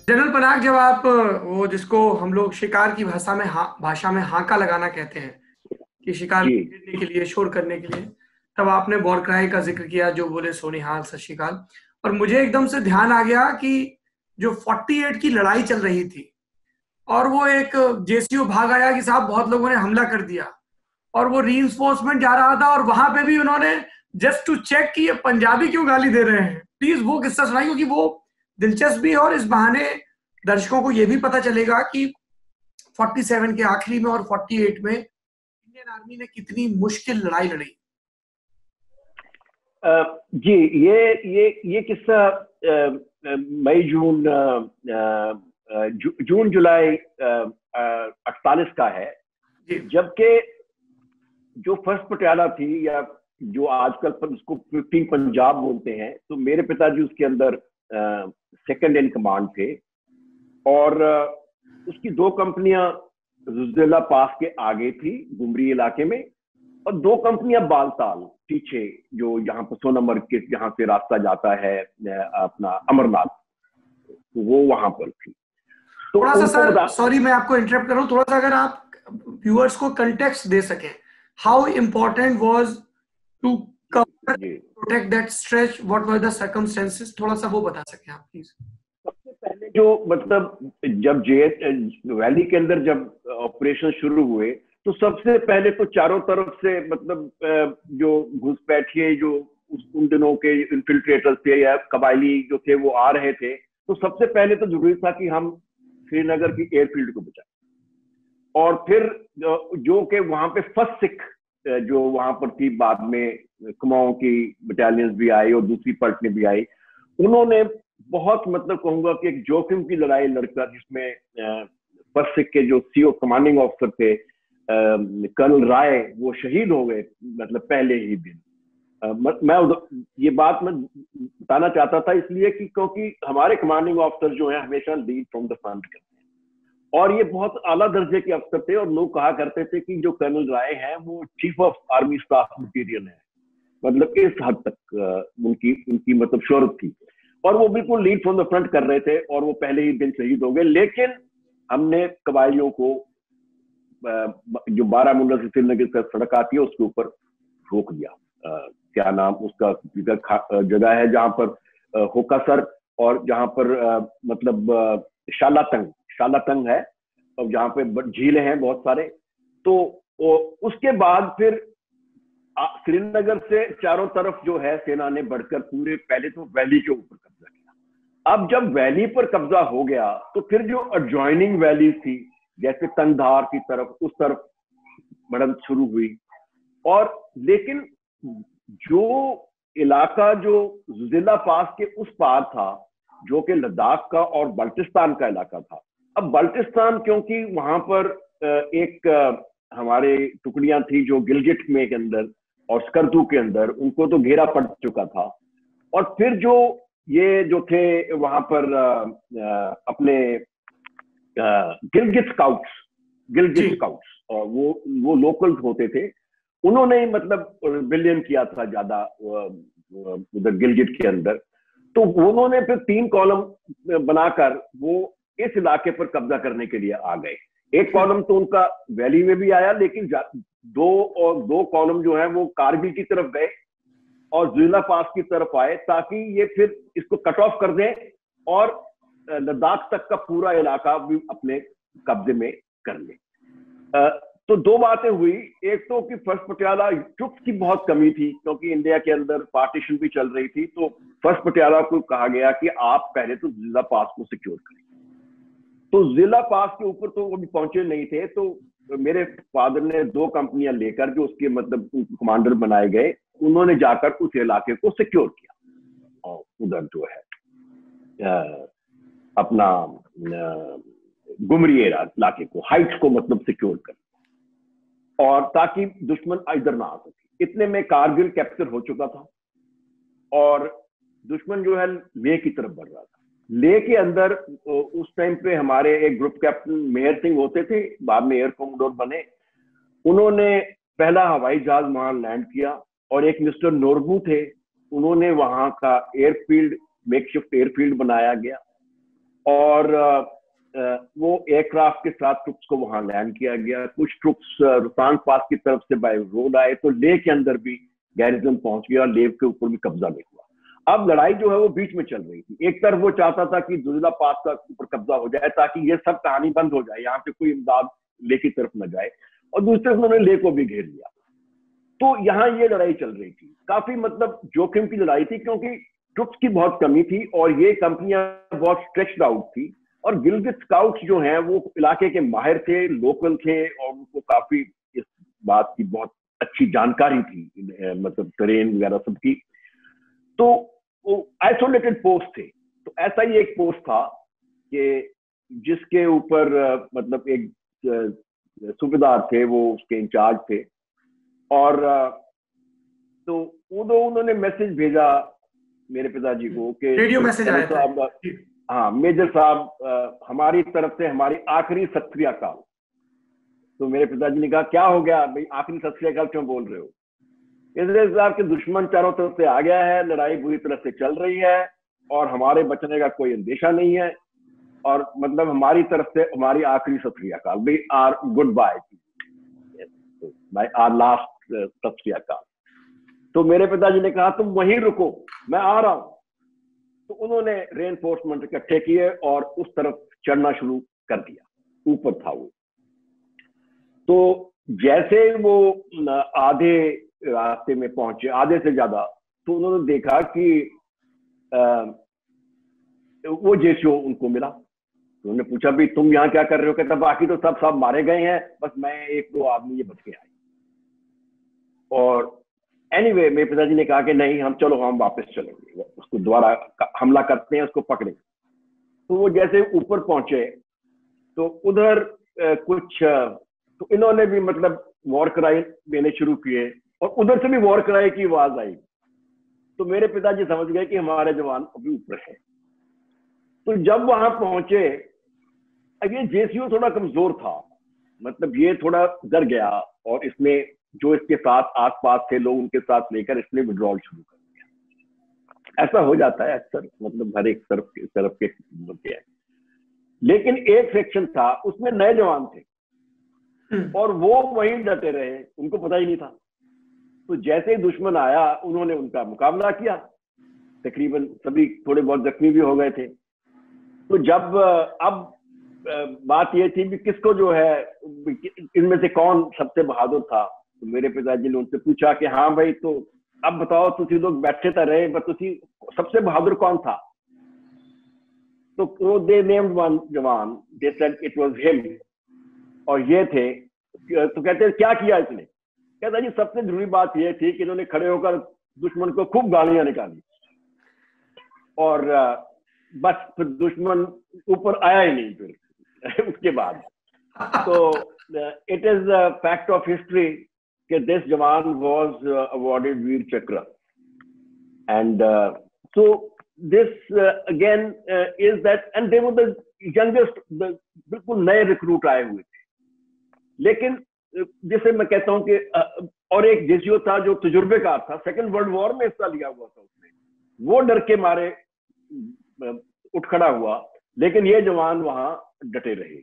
General पराग, जब आप वो जिसको हम लोग शिकार की भाषा में हांका लगाना कहते हैं कि शिकार जी। छेड़ने के लिए, शोर करने के लिए, तब आपने वॉरक्राई का जिक्र किया जो बोले सोनिहाल सत श्री अकाल। और मुझे एकदम से ध्यान आ गया कि जो 48 की लड़ाई चल रही थी और वो एक जेसीओ भाग आया कि साहब बहुत लोगों ने हमला कर दिया, और वो रीइंफोर्समेंट जा रहा था और वहां पे भी उन्होंने जस्ट टू चेक कि ये पंजाबी क्यों गाली दे रहे हैं, प्लीज वो किस्सा सुनाइए, क्योंकि वो दिलचस्प भी है और इस बहाने दर्शकों को ये भी पता चलेगा कि 47 के आखिरी में और 48 में इंडियन आर्मी ने कितनी मुश्किल लड़ाई लड़ी। जी, ये किस्सा मई जून जून जुलाई 48 का है। जी। जबकि जो फर्स्ट पटियाला थी, या जो आजकल पर उसको 15 पंजाब बोलते हैं, तो मेरे पिताजी उसके अंदर सेकंड इन कमांड थे। और उसकी दो कंपनियां जिला पास के आगे थी, गुमरी इलाके में, और दो कंपनियां बालताल पीछे, जो यहाँ पर सोनामर्ग के जहां से रास्ता जाता है अपना अमरनाथ, तो वो वहां पर थी। तो थोड़ा सा उनको सर, बता। सॉरी मैं आपको इंटरप्ट कर रहा हूँ, थोड़ा सा अगर आप व्यूअर्स को कंटेक्स्ट दे सकें, how important was to cover जी, protect that stretch, what were the circumstances, थोड़ा सा वो बता सकें आप प्लीज। सबसे पहले जो मतलब जब जे वैली के अंदर जब ऑपरेशन शुरू हुए, तो सबसे पहले तो चारों तरफ से मतलब जो घुसपैठिए, जो उन दिनों के इन्फिल्ट्रेटर्स थे या कबायली जो थे, वो आ रहे थे। तो सबसे पहले तो जरूरी था कि हम श्रीनगर की एयरफील्ड को बचाएं। और फिर जो कि वहां पे फर्स्ट सिख जो वहां पर थी, बाद में कुमाऊं की बटालियंस भी आई और दूसरी पलटने भी आई, उन्होंने बहुत मतलब कहूंगा कि एक जोखिम की लड़ाई लड़कर, जिसमें फर्स्ट सिख के जो सीओ कमांडिंग ऑफिसर थे कर्नल राय, वो शहीद हो गए मतलब पहले ही दिन। मैं ये बात मैं बताना चाहता था इसलिए कि क्योंकि हमारे कमांडिंग ऑफिसर जो है हमेशा लीड फ्रॉम द फ्रंट करते हैं, और ये बहुत आला दर्जे के अफसर थे। और लोग कहा करते थे कि जो कर्नल राय हैं वो chief of army staff material है, मतलब इस हद तक उनकी उनकी मतलब शोहरत थी। और वो बिल्कुल लीड फ्रॉम द फ्रंट कर रहे थे, और वो पहले ही दिन शहीद हो गए। लेकिन हमने कबायलियों को जो बारामूला से श्रीनगर तक सड़क आती है उसके ऊपर रोक दिया। क्या नाम उसका जगह है जहां पर होकासर, और जहां पर मतलब शालातंग शालातंग है, और जहां पे झीलें हैं बहुत सारे। तो उसके बाद फिर श्रीनगर से चारों तरफ जो है सेना ने बढ़कर पूरे पहले तो वैली के ऊपर कब्जा किया। अब जब वैली पर कब्जा हो गया, तो फिर जो एडजॉइनिंग वैली थी, जैसे कंधार की तरफ, उस तरफ बढ़त शुरू हुई। और लेकिन जो इलाका जो जिला पास के उस पार था, जो कि लद्दाख का और बल्टिस्तान का इलाका था। अब बल्टिस्तान, क्योंकि वहां पर एक हमारे टुकड़ियां थी जो गिलगिट में के अंदर और स्कर्दू के अंदर, उनको तो घेरा पड़ चुका था। और फिर जो ये जो थे वहां पर अपने गिलगित स्काउट्स, जी। और वो लोकल्स होते थे, उन्होंने ही मतलब बिलियन किया था ज्यादा उधर गिलगिट के अंदर। तो उन्होंने फिर 3 कॉलम बनाकर वो इस इलाके पर कब्जा करने के लिए आ गए। एक कॉलम तो उनका वैली में भी आया, लेकिन दो कॉलम जो है वो कारगिल की तरफ गए और जिला पास की तरफ आए, ताकि ये फिर इसको कट ऑफ कर दें और लद्दाख तक का पूरा इलाका भी अपने कब्जे में कर ले। तो दो बातें हुई। एक तो कि फर्स्ट पटियाला ट्रुप्स की बहुत कमी थी, क्योंकि इंडिया के अंदर पार्टीशन भी चल रही थी। तो फर्स्ट पटियाला को कहा गया कि आप पहले तो जिला पास को सिक्योर करें। तो जिला पास के ऊपर तो वो भी पहुंचे नहीं थे। तो मेरे फादर ने 2 कंपनियां लेकर, जो उसके मतलब कमांडर बनाए गए, उन्होंने जाकर उस इलाके को सिक्योर किया। और उधर जो है अपना गुमरी इलाके को, हाइट्स को मतलब सिक्योर कर, और ताकि दुश्मन इधर ना आ सके। इतने में कारगिल कैप्चर हो चुका था, और दुश्मन जो है लेह की तरफ बढ़ रहा था। लेह के अंदर उस टाइम पे हमारे एक ग्रुप कैप्टन मेहर सिंह होते थे, बाद में एयर कमोडोर बने। उन्होंने पहला हवाई जहाज वहां लैंड किया, और एक मिस्टर नोरबू थे, उन्होंने वहां का एयरफील्ड, मेकशिफ्ट एयरफील्ड बनाया गया। और वो एयरक्राफ्ट के साथ ट्रुप्स को वहां लैंड किया गया। कुछ ट्रुप्स रोहतांग पास की तरफ से बाय रोड आए, तो लेह के अंदर भी गैरिजन पहुंच गया और लेह के ऊपर भी कब्जा नहीं हुआ। अब लड़ाई जो है वो बीच में चल रही थी। एक तरफ वो चाहता था कि दुजला पास का ऊपर कब्जा हो जाए ताकि ये सब कहानी बंद हो जाए, यहाँ पे कोई इमदाद लेह की तरफ न जाए, और दूसरी तरफ उन्होंने लेह को भी घेर लिया। तो यहाँ ये लड़ाई चल रही थी, काफी मतलब जोखिम की लड़ाई थी, क्योंकि ट्रुप्स की बहुत कमी थी और ये कंपनियां बहुत स्ट्रेच्ड आउट थी। और गिलगित स्काउट्स जो हैं वो इलाके के माहिर थे, लोकल थे, और उनको काफी इस बात की बहुत अच्छी जानकारी थी, मतलब ट्रेन वगैरह सबकी। तो वो आइसोलेटेड पोस्ट थे। तो ऐसा ही एक पोस्ट था कि जिसके ऊपर मतलब एक सूबेदार थे, वो उसके इंचार्ज थे, और तो उन्होंने मैसेज भेजा मेरे पिताजी को कि रेडियो मैसेज आया था। हाँ मेजर साहब, हमारी तरफ से हमारी आखिरी सत श्री अकाल। तो मेरे पिताजी ने कहा क्या हो गया भाई, आखिरी सत श्री अकाल क्यों बोल रहे हो? इसलिए साहब के दुश्मन चारों तरफ से आ गया है, लड़ाई बुरी तरह से चल रही है और हमारे बचने का कोई अंदेशा नहीं है, और मतलब हमारी तरफ से हमारी आखिरी Sat Sri Akal, we are goodbye, are last Sat Sri अकाल। तो मेरे पिताजी ने कहा तुम वहीं रुको, मैं आ रहा हूं। तो उन्होंने रेनफोर्समेंट इकट्ठे किए और उस तरफ चढ़ना शुरू कर दिया, ऊपर था वो। तो जैसे वो आधे रास्ते में पहुंचे, आधे से ज्यादा, तो उन्होंने देखा कि वो जेसीओ उनको मिला। तो उन्होंने पूछा भी तुम यहाँ क्या कर रहे हो? कहता बाकी तो सब मारे गए हैं, बस मैं एक दो आदमी ये बच के आए। और एनीवे मेरे पिताजी ने कहा कि नहीं, हम वापस चलेंगे, उसको दोबारा हमला करते हैं, उसको पकड़ेंगे। तो वो जैसे ऊपर पहुंचे तो उधर कुछ तो इन्होंने भी मतलब वॉर क्राई देने शुरू किए, और उधर से भी वॉर क्राई की आवाज आई। तो मेरे पिताजी समझ गए कि हमारे जवान अभी ऊपर है। तो जब वहां पहुंचे, अब ये जेसीओ थोड़ा कमजोर था, मतलब ये थोड़ा डर गया, और इसने जो इसके साथ आसपास थे लोग उनके साथ लेकर इसने विड्रॉल शुरू कर दिया। ऐसा हो जाता है अक्सर, मतलब हर एक तरफ के होते हैं। लेकिन एक सेक्शन था उसमें नए जवान थे और वो वहीं डटे रहे, उनको पता ही नहीं था। तो जैसे ही दुश्मन आया उन्होंने उनका मुकाबला किया, तकरीबन सभी थोड़े बहुत जख्मी भी हो गए थे। तो जब अब बात ये थी कि किसको जो है, इनमें से कौन सबसे बहादुर था, तो मेरे पिताजी ने उनसे पूछा कि हाँ भाई, तो अब बताओ, तुसी लोग बैठे तो रहे, पर तुसी सबसे बहादुर कौन था? तो वो दे नेम्ड वन जवान, they said it was him, और ये थे। तो कहते हैं क्या किया इसने? कहता जी सबसे जरूरी बात ये थी कि इन्होंने खड़े होकर दुश्मन को खूब गालियां निकाली, और बस फिर दुश्मन ऊपर आया ही नहीं फिर उसके बाद। तो it is fact of history कि दिस जवान वाज अवॉर्डेड वीर चक्र, and so this again is that, and they were the youngest, बिल्कुल नए रिक्रूट आए हुए थे। लेकिन जैसे मैं कहता हूं कि और एक जेसीओ था जो तजुर्बेकार था, सेकेंड वर्ल्ड वॉर में हिस्सा लिया हुआ था उसने, वो डर के मारे उठ खड़ा हुआ, लेकिन ये जवान वहां डटे रहे।